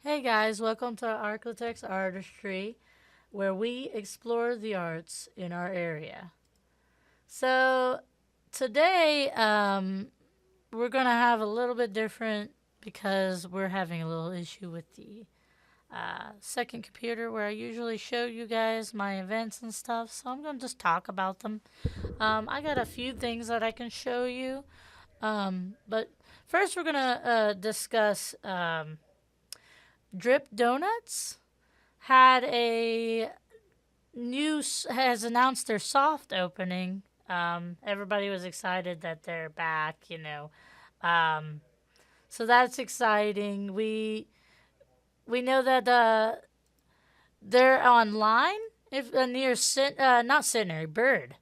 Hey guys, welcome to Architects Artistry, where we explore the arts in our area. So today, we're gonna have a little bit different because we're having a little issue with the second computer where I usually show you guys my events and stuff. So I'm gonna just talk about them. I got a few things that I can show you, but first we're gonna discuss Drip Donuts had a has announced their soft opening. Everybody was excited that they're back. Um, so that's exciting. We know that they're online if near not Centenary Bird.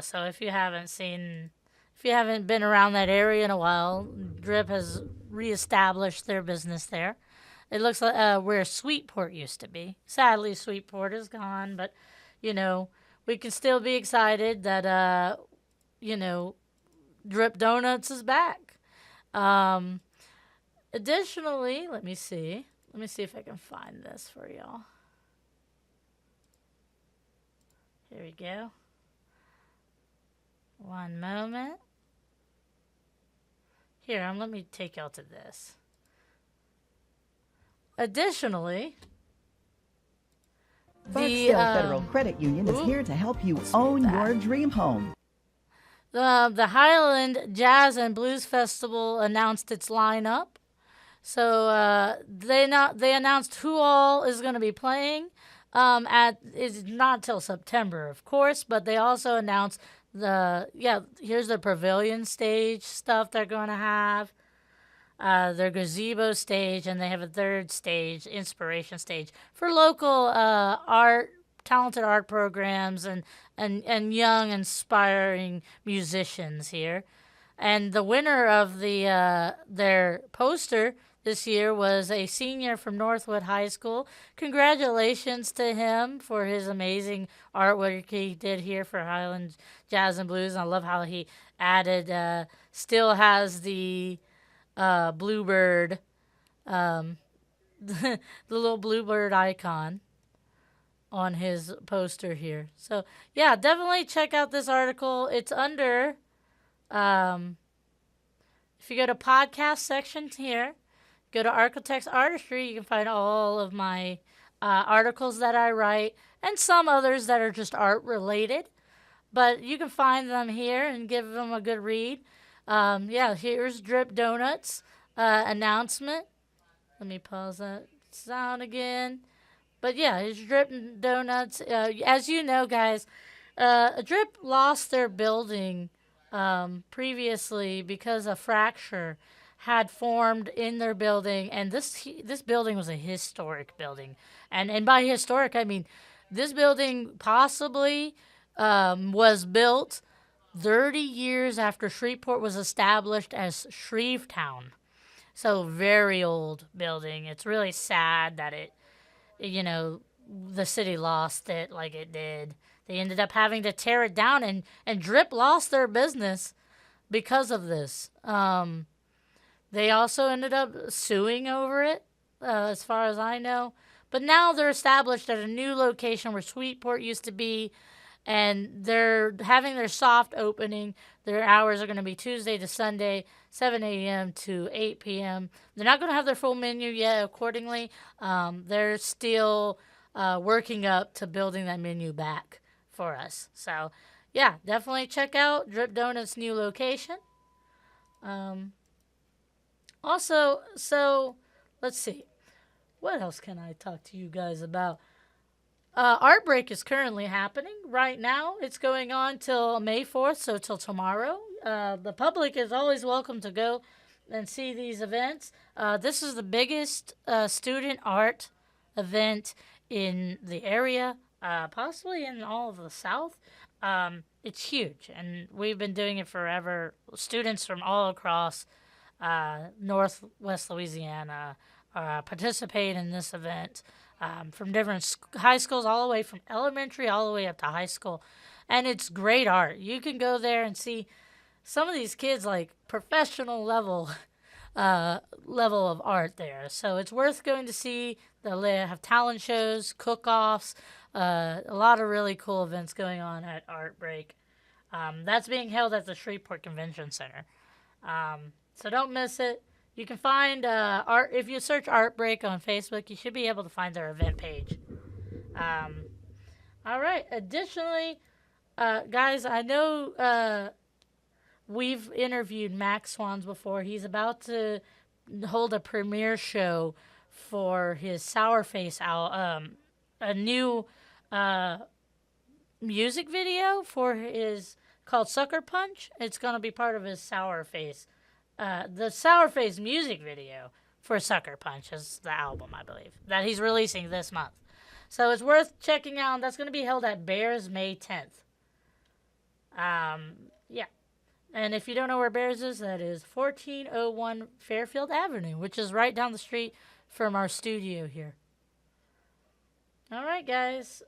So if you haven't been around that area in a while, Drip has reestablished their business there. It looks like where Sweetport used to be. Sadly, Sweetport is gone, but you know we can still be excited that you know Drip Donuts is back. Um, Additionally, let me see. Let me see if I can find this for y'all. Here we go. One moment. Here, let me take y'all to this. Additionally, Barksdale Federal Credit Union is here to help you own your dream home. The Highland Jazz and Blues Festival announced its lineup. So they announced who all is going to be playing. It's not till September, of course, but they also announced here's the pavilion stage stuff they're going to have. Their gazebo stage, and they have a third stage, inspiration stage, for local talented art programs and young, inspiring musicians here. And the winner of their poster this year was a senior from Northwood High School. Congratulations to him for his amazing artwork he did here for Highland Jazz and Blues. And I love how he added, still has the bluebird, the little bluebird icon on his poster here. So yeah, definitely check out this article. It's under, if you go to podcast section here, go to Architects Artistry, you can find all of my articles that I write and some others that are just art related. But you can find them here and give them a good read. Here's Drip Donuts announcement. Let me pause that sound again. But yeah, here's Drip Donuts. As you know, guys, Drip lost their building previously because a fracture had formed in their building, and this building was a historic building, and by historic I mean this building possibly was built 30 years after Shreveport was established as Shrevetown. So very old building. It's really sad that the city lost it like it did. They ended up having to tear it down, and Drip lost their business because of this. They also ended up suing over it, as far as I know. But now they're established at a new location where Sweetport used to be, and they're having their soft opening. Their hours are going to be Tuesday to Sunday, 7 a.m. to 8 p.m. They're not going to have their full menu yet, accordingly. They're still working up to building that menu back for us. So, yeah, definitely check out Drip Donut's new location. Also, so let's see. What else can I talk to you guys about? Art Break is currently happening right now. It's going on till May 4th, so till tomorrow. The public is always welcome to go and see these events. This is the biggest student art event in the area, possibly in all of the South. It's huge, and we've been doing it forever. Students from all across Northwest Louisiana participate in this event from different high schools, all the way from elementary all the way up to high school. And it's great art. You can go there and see some of these kids, like professional level level of art there. So it's worth going to see. They have talent shows, cook-offs, a lot of really cool events going on at Art Break. That's being held at the Shreveport Convention Center. So don't miss it. You can find art if you search Art Break on Facebook. You should be able to find their event page. All right. Additionally, guys, I know we've interviewed Max Swans before. He's about to hold a premiere show for his Sourface a new music video for his called Sucker Punch. It's going to be part of his Sourface. The Sourface music video for Sucker Punch is the album, I believe, that he's releasing this month. So it's worth checking out. That's going to be held at Bears May 10th. Yeah. And if you don't know where Bears is, that is 1401 Fairfield Avenue, which is right down the street from our studio here. All right, guys.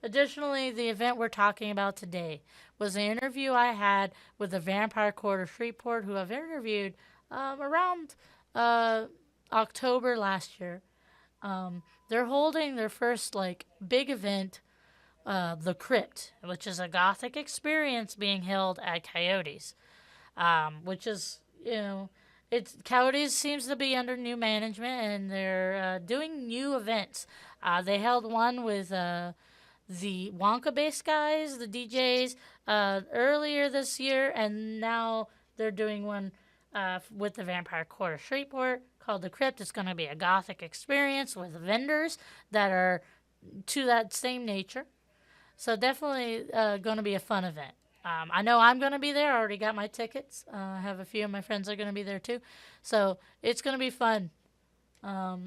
Additionally, the event we're talking about today was an interview I had with the Vampyre Court of Shreveport, who I've interviewed around October last year. They're holding their first big event, the Crypt, which is a gothic experience being held at Coyote's, which is, Coyote's seems to be under new management, and they're doing new events. They held one with the Wonka-based guys, the DJs, earlier this year, and now they're doing one with the Vampyre Court of Shreveport called the Crypt. It's going to be a gothic experience with vendors that are to that same nature. So definitely going to be a fun event. I know I'm going to be there. I already got my tickets. I have a few of my friends that are going to be there too. So it's going to be fun,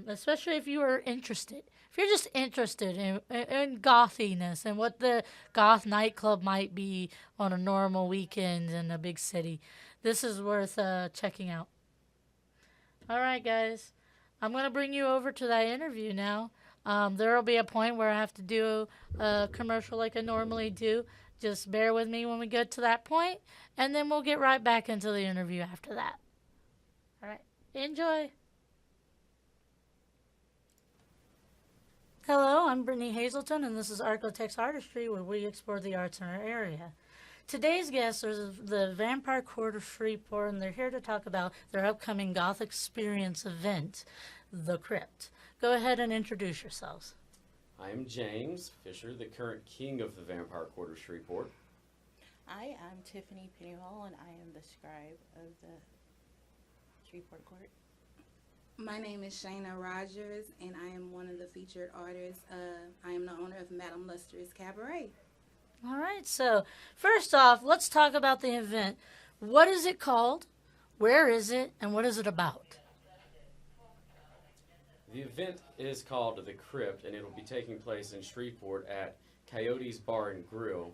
especially if you are interested. If you're just interested in gothiness and what the goth nightclub might be on a normal weekend in a big city, this is worth checking out. All right, guys. I'm going to bring you over to that interview now. There will be a point where I have to do a commercial like I normally do. Just bear with me when we get to that point, and then we'll get right back into the interview after that. All right. Enjoy. Hello, I'm Brittany Hazelton, and this is Architects Artistry, where we explore the arts in our area. Today's guests are the Vampyre Court of Shreveport, and they're here to talk about their upcoming Gothic Experience event, the Crypt. Go ahead and introduce yourselves. I'm James Fisher, the current king of the Vampyre Court of Shreveport. I am Tiffany Pennywall, and I am the scribe of the Shreveport Court. My name is Shayna Rogers, and I am one of the featured artists. I am the owner of Madame Luster's Cabaret. All right, so first off, let's talk about the event. What is it called? Where is it? And what is it about? The event is called The Crypt, and it will be taking place in Shreveport at Coyote's Bar and Grill,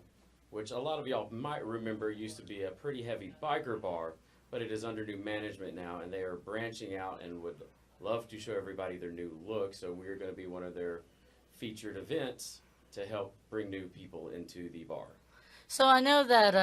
which a lot of y'all might remember used to be a pretty heavy biker bar, but it is under new management now, and they are branching out and would love to show everybody their new look, so we're going to be one of their featured events to help bring new people into the bar. So I know that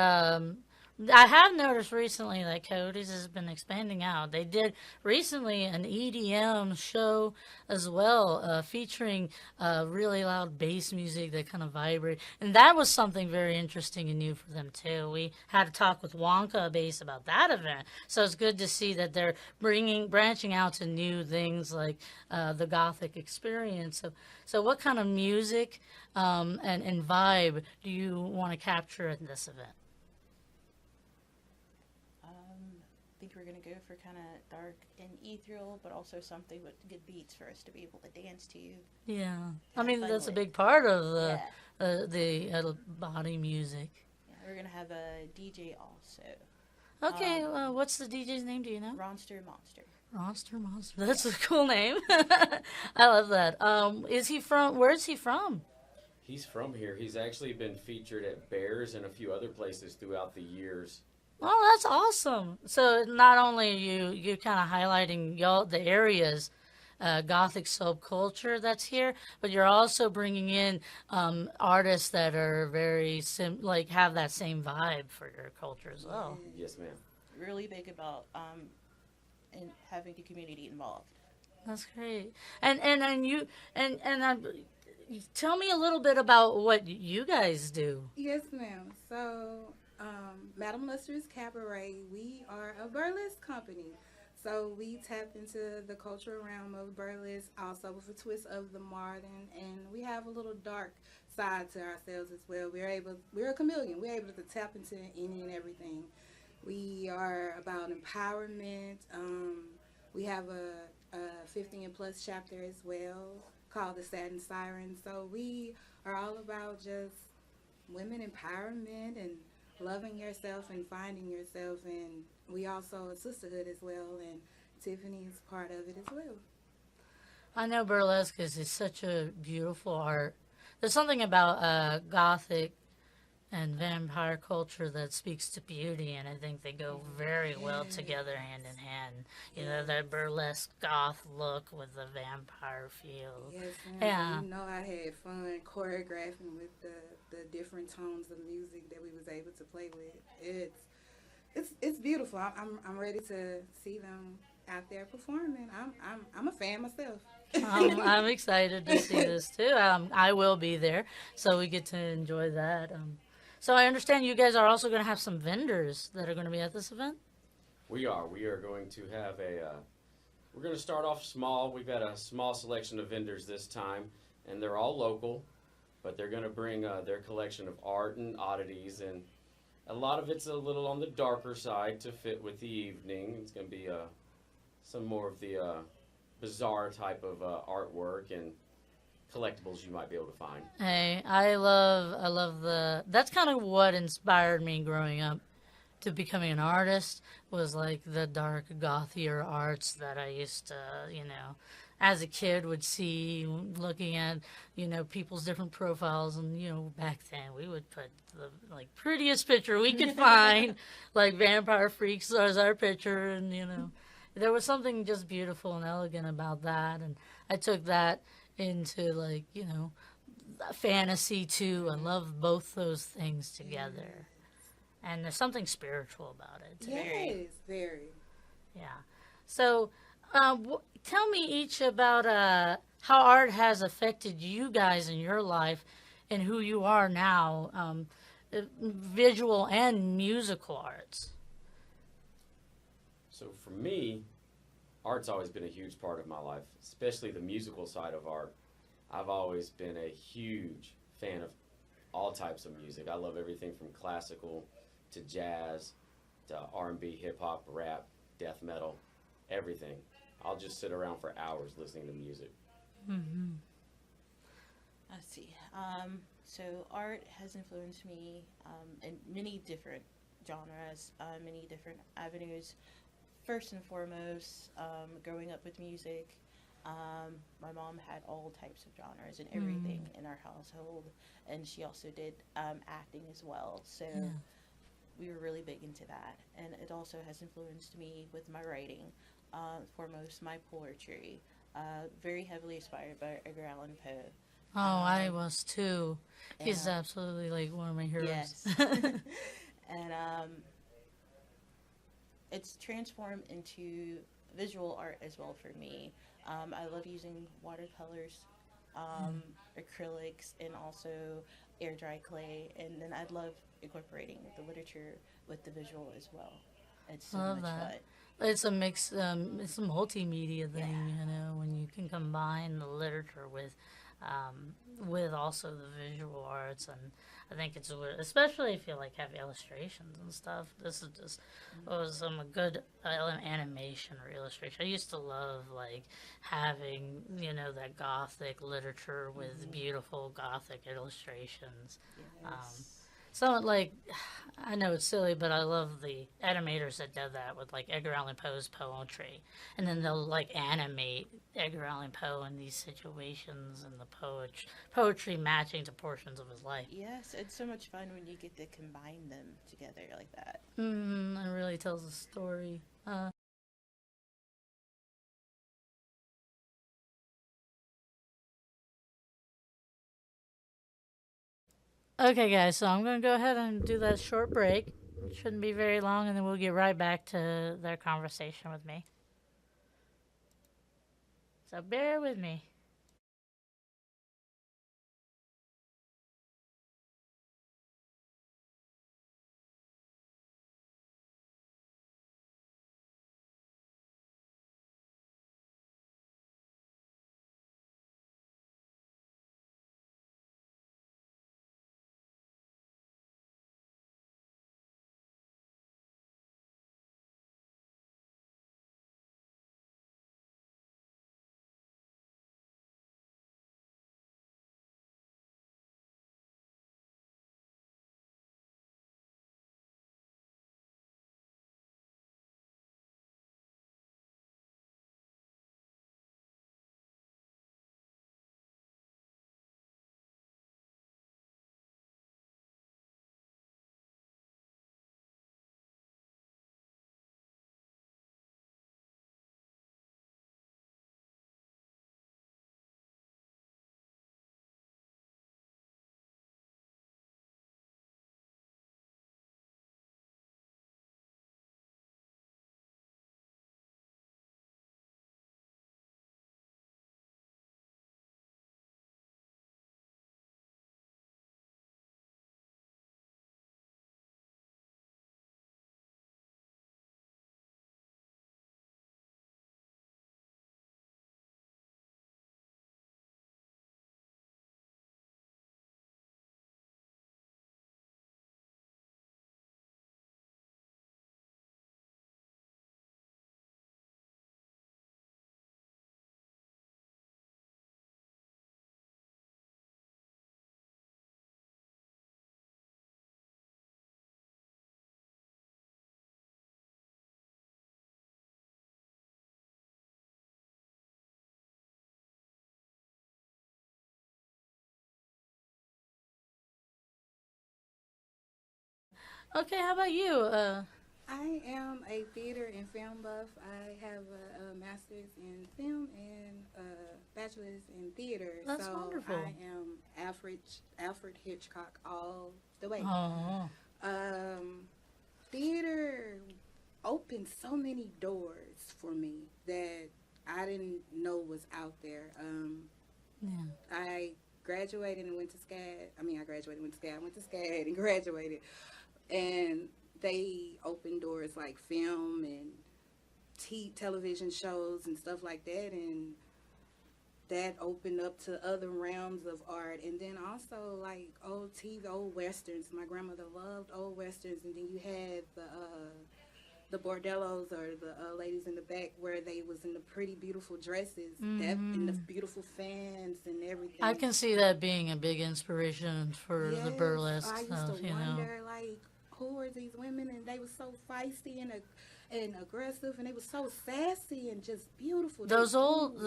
I have noticed recently that Coyote's has been expanding out. They did recently an EDM show as well, featuring really loud bass music that kind of vibrate. And that was something very interesting and new for them, too. We had a talk with Wonka Bass about that event. So it's good to see that they're branching out to new things like the Gothic experience. So what kind of music and vibe do you want to capture at this event? I think we're going to go for kind of dark and ethereal, but also something with good beats for us to be able to dance to. Yeah. I mean, that's a big part of the body music. Yeah, we're going to have a DJ also. Okay, what's the DJ's name? Do you know? Ronster Monster. Ronster Monster. That's a cool name. I love that. Where's he from? He's from here. He's actually been featured at Bears and a few other places throughout the years. Oh, that's awesome. So not only are you kind of highlighting the area's Gothic subculture that's here, but you're also bringing in artists that are very have that same vibe for your culture as well. Yes, ma'am. Really big about and having the community involved. That's great. And you tell me a little bit about what you guys do. Yes, ma'am. So, Madam Luster's Cabaret, we are a burlesque company. So we tap into the cultural realm of burlesque, also with a twist of the modern, and we have a little dark side to ourselves as well. We're a chameleon. We're able to tap into any and everything. We are about empowerment. We have a 15 and plus chapter as well called the Satin Siren. So we are all about just women empowerment and loving yourself and finding yourself. And we also a sisterhood as well. And Tiffany is part of it as well. I know burlesque is such a beautiful art. There's something about gothic and vampire culture that speaks to beauty, and I think they go very well together hand in hand. You know, that burlesque goth look with the vampire feel. Yes, ma'am. Yeah. You know, I had fun choreographing with the different tones of music that we was able to play with. It's beautiful. I'm ready to see them out there performing. I'm a fan myself. I'm excited to see this too. I will be there, so we get to enjoy that. So I understand you guys are also going to have some vendors that are going to be at this event. We are. We are going to have we're going to start off small. We've got a small selection of vendors this time, and they're all local, but they're going to bring their collection of art and oddities, and a lot of it's a little on the darker side to fit with the evening. It's going to be some more of the bizarre type of artwork and collectibles you might be able to find. Hey, I love that's kind of what inspired me growing up to becoming an artist, was like the dark gothier arts that I used to, as a kid would see, looking at, people's different profiles. And, back then we would put the prettiest picture we could find, like Vampire Freaks as our picture. And, there was something just beautiful and elegant about that. And I took that into fantasy too. I love both those things together, and there's something spiritual about it too. Yes, very. Yeah. So tell me each about how art has affected you guys in your life and who you are now, visual and musical arts. So for me, art's always been a huge part of my life, especially the musical side of art. I've always been a huge fan of all types of music. I love everything from classical to jazz to R&B, hip-hop, rap, death metal, everything. I'll just sit around for hours listening to music. Mm-hmm. Let's see. So art has influenced me in many different genres, many different avenues. First and foremost, growing up with music, my mom had all types of genres and everything in our household, and she also did acting as well. So we were really big into that, and it also has influenced me with my writing. Foremost, my poetry, very heavily inspired by Edgar Allan Poe. Oh, I was too. He's absolutely one of my heroes. Yes. And it's transformed into visual art as well for me. I love using watercolors, acrylics, and also air dry clay. And then I love incorporating the literature with the visual as well. It's so much fun. It's a mix. It's a multimedia thing, when you can combine the literature with also the visual arts, and I think it's especially if you have illustrations and stuff. This is just some good animation or illustration. I used to love having that gothic literature with beautiful gothic illustrations. Yes. I know it's silly, but I love the animators that did that with Edgar Allan Poe's poetry, and then they'll animate Edgar Allan Poe in these situations and the poetry matching to portions of his life. Yes, it's so much fun when you get to combine them together like that. It really tells a story. Okay, guys, so I'm going to go ahead and do that short break. It shouldn't be very long, and then we'll get right back to their conversation with me. So bear with me. Okay, how about you? I am a theater and film buff. I have a master's in film and a bachelor's in theater. That's so wonderful. I am Alfred Hitchcock all the way. Oh, Theater opened so many doors for me that I didn't know was out there. yeah. I graduated and went to SCAD. I graduated and went to SCAD. I went to SCAD and graduated. And they opened doors like film and television shows and stuff like that. And that opened up to other realms of art. And then also like old TV, old westerns. My grandmother loved old westerns. And then you had the bordellos or the ladies in the back where they was in the pretty beautiful dresses, that and the beautiful fans and everything. I can see that being a big inspiration for the Yes, burlesque I used stuff, to you know. wonder like who are these women, and they were so feisty and aggressive, and they were so sassy and just beautiful. Those old,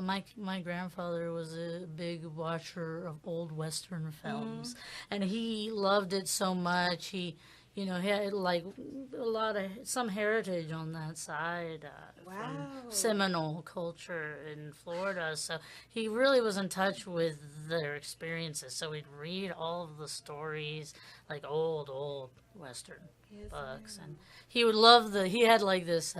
my grandfather was a big watcher of old Western films, and he loved it so much. He had like some heritage on that side Wow. from Seminole culture in Florida. So he really was in touch with their experiences. So he'd read all of the stories, like old Western books, and he would love he had like this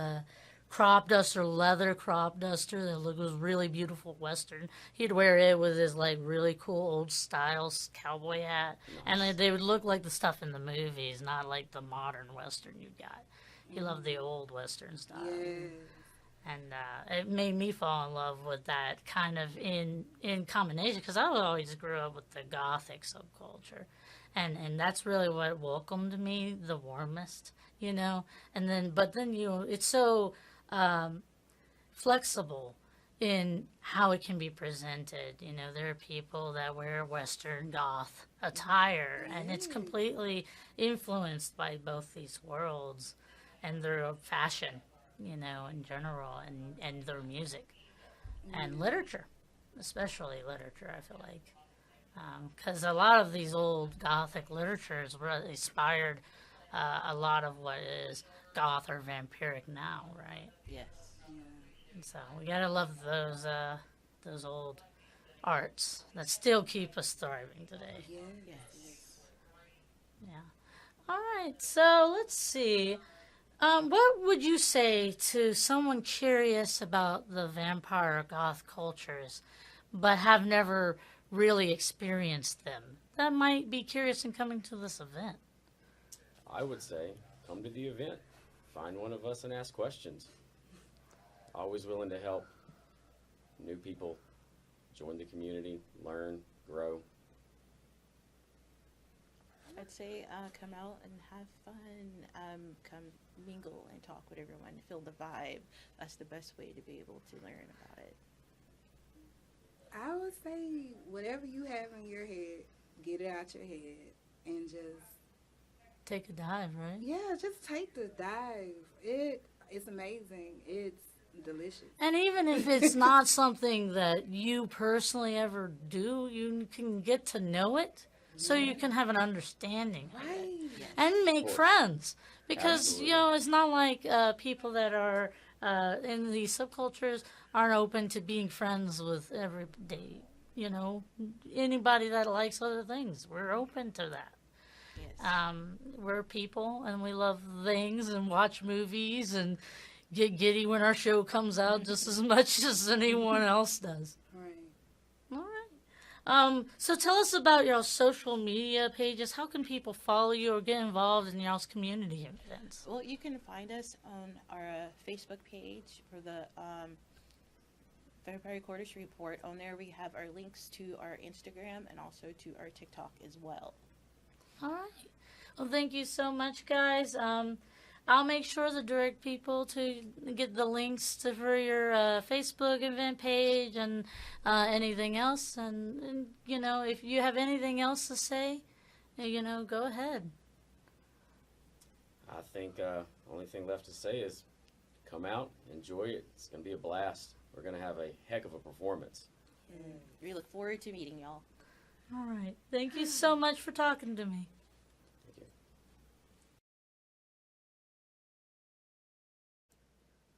crop duster, leather crop duster that was really beautiful Western. He'd wear it with his like really cool old style cowboy hat, and they would look like the stuff in the movies, not like the modern Western you got. He loved the old Western style. Yes. And it made me fall in love with that kind of in combination, because I always grew up with the gothic subculture, and that's really what welcomed me the warmest, and then it's so flexible in how it can be presented. There are people that wear Western goth attire, and it's completely influenced by both these worlds and their fashion, in general, and their music and literature, especially literature, I feel like. Because a lot of these old Gothic literatures inspired a lot of what is goth or vampiric now, right? Yes. And so we gotta love those old arts that still keep us thriving today. Yes. Yeah. All right. So let's see. What would you say to someone curious about the vampire or goth cultures, but have never really experienced them, that might be curious in coming to this event? I would say come to the event, find one of us and ask questions. Always willing to help new people join the community, learn, grow. I'd say come out and have fun. Come mingle and talk with everyone. Feel the vibe. That's the best way to be able to learn about it. I would say whatever you have in your head, get it out your head and just Take a dive, right? yeah, just take the dive. It's amazing. It's delicious. And even if it's not something that you personally ever do, you can get to know it so you can have an understanding of it. Right. And make friends. Because, Absolutely. you know, it's not like people that are in these subcultures aren't open to being friends with everybody. You know, anybody that likes other things, we're open to that. Yes. We're people and we love things and watch movies and get giddy when our show comes out just as much as anyone else does. Right. All right. So tell us about your social media pages. How can people follow you or get involved in y'all's community events? Well, you can find us on our Facebook page for the Vampyre Court of Shreveport. On there, we have our links to our Instagram and also to our TikTok as well. All right. Well, thank you so much, guys. I'll make sure to direct people to get the links for your Facebook event page and anything else. And, you know, if you have anything else to say, you know, go ahead. I think only thing left to say is come out, enjoy it. It's going to be a blast. We're going to have a heck of a performance. We look forward to meeting y'all. All right. Thank you so much for talking to me. Thank you.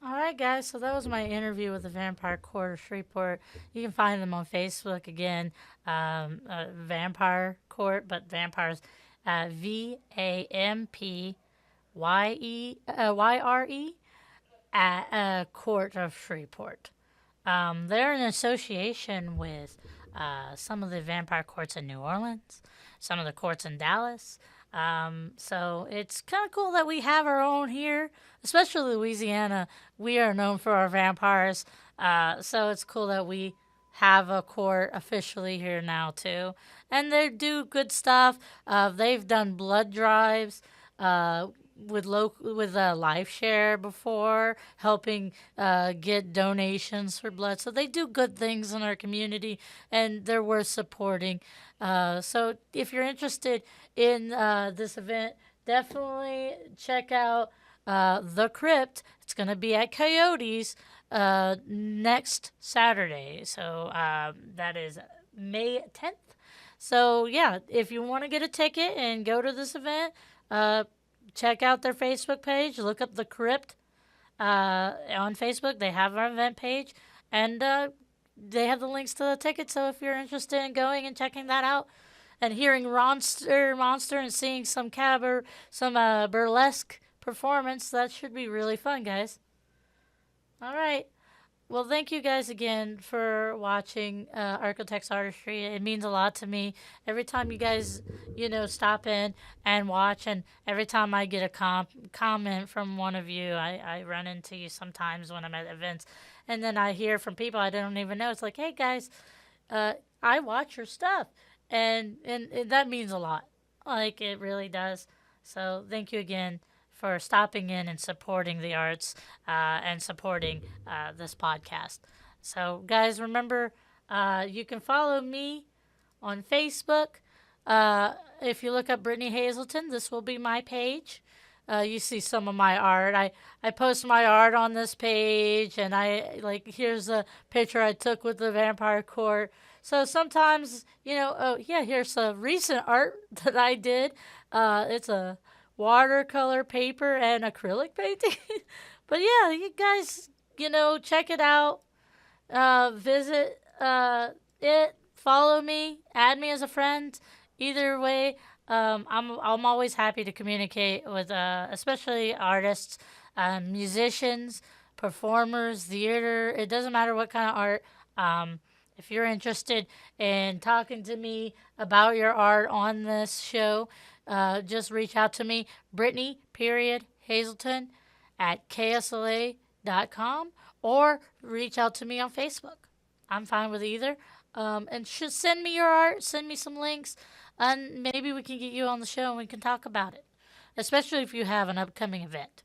All right, guys. So that was my interview with the Vampyre Court of Shreveport. You can find them on Facebook again, Vampyre Court, but vampires, VAMPYRE at Court of Shreveport. They're in association with some of the vampire courts in New Orleans, some of the courts in Dallas. So it's kind of cool that we have our own here, especially Louisiana. We are known for our vampires. So it's cool that we have a court officially here now too. And they do good stuff. They've done blood drives with Life Share before, helping get donations for blood. So they do good things in our community, and they're worth supporting. So if you're interested in this event, definitely check out the Crypt. It's going to be at Coyote's next Saturday. So that is May 10th. So yeah, if you want to get a ticket and go to this event, check out their Facebook page. Look up the Crypt on Facebook. They have our event page, and they have the links to the ticket. So if you're interested in going and checking that out, and hearing Monster, and seeing some burlesque performance, that should be really fun, guys. All right. Well, thank you guys again for watching Architects Artistry. It means a lot to me. Every time you guys, stop in and watch, and every time I get a comment from one of you, I run into you sometimes when I'm at events, and then I hear from people I don't even know. It's like, hey, guys, I watch your stuff, and that means a lot. Like, it really does. So thank you again for stopping in and supporting the arts and supporting this podcast. So, guys, remember, you can follow me on Facebook. If you look up Brittany Hazelton, this will be my page. You see some of my art. I post my art on this page, and here's a picture I took with the Vampyre Court. So sometimes, here's a recent art that I did. It's a watercolor paper and acrylic painting. But yeah, you guys, check it out. Visit it, follow me, add me as a friend. Either way, I'm always happy to communicate with especially artists, musicians, performers, theater. It doesn't matter what kind of art. Um, if you're interested in talking to me about your art on this show, just reach out to me, Brittany Hazelton at KSLA.com, or reach out to me on Facebook. I'm fine with either. And should send me your art, send me some links, and maybe we can get you on the show and we can talk about it, especially if you have an upcoming event.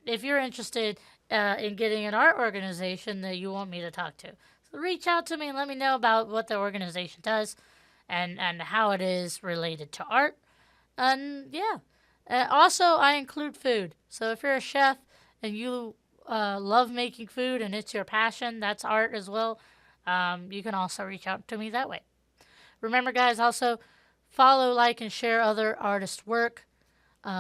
If you're interested in getting an art organization that you want me to talk to, so reach out to me and let me know about what the organization does and how it is related to art. And yeah, also I include food. So if you're a chef and you love making food and it's your passion, that's art as well. You can also reach out to me that way. Remember, guys, also follow, like, and share other artists' work.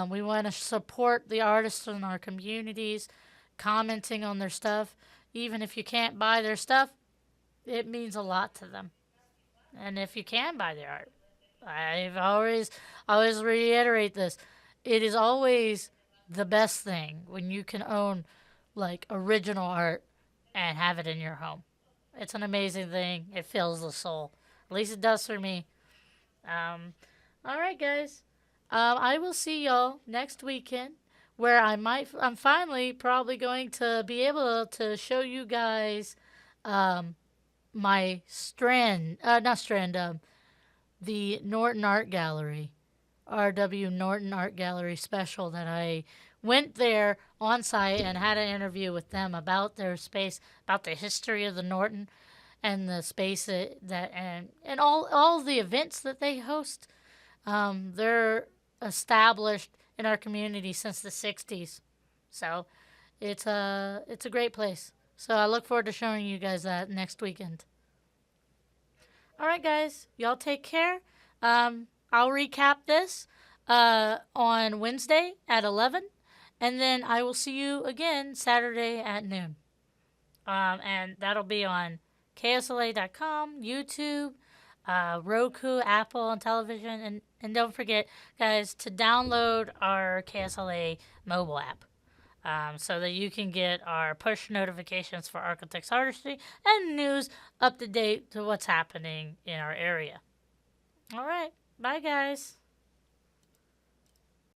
We want to support the artists in our communities, commenting on their stuff. Even if you can't buy their stuff, it means a lot to them. And if you can buy their art, I've always reiterate this. It is always the best thing when you can own like original art and have it in your home. It's an amazing thing. It fills the soul. At least it does for me. All right, guys. I will see y'all next weekend, where I'm finally probably going to be able to show you guys, my the Norton Art Gallery, R.W. Norton Art Gallery special that I went there on site and had an interview with them about their space, about the history of the Norton and the space and all the events that they host. They're established in our community since the 60s. So it's a great place. So I look forward to showing you guys that next weekend. All right, guys, y'all take care. I'll recap this on Wednesday at 11, and then I will see you again Saturday at noon. And that'll be on KSLA.com, YouTube, Roku, Apple, and television. And don't forget, guys, to download our KSLA mobile app. So that you can get our push notifications for Architects Artistry and news up to date to what's happening in our area. All right. Bye, guys.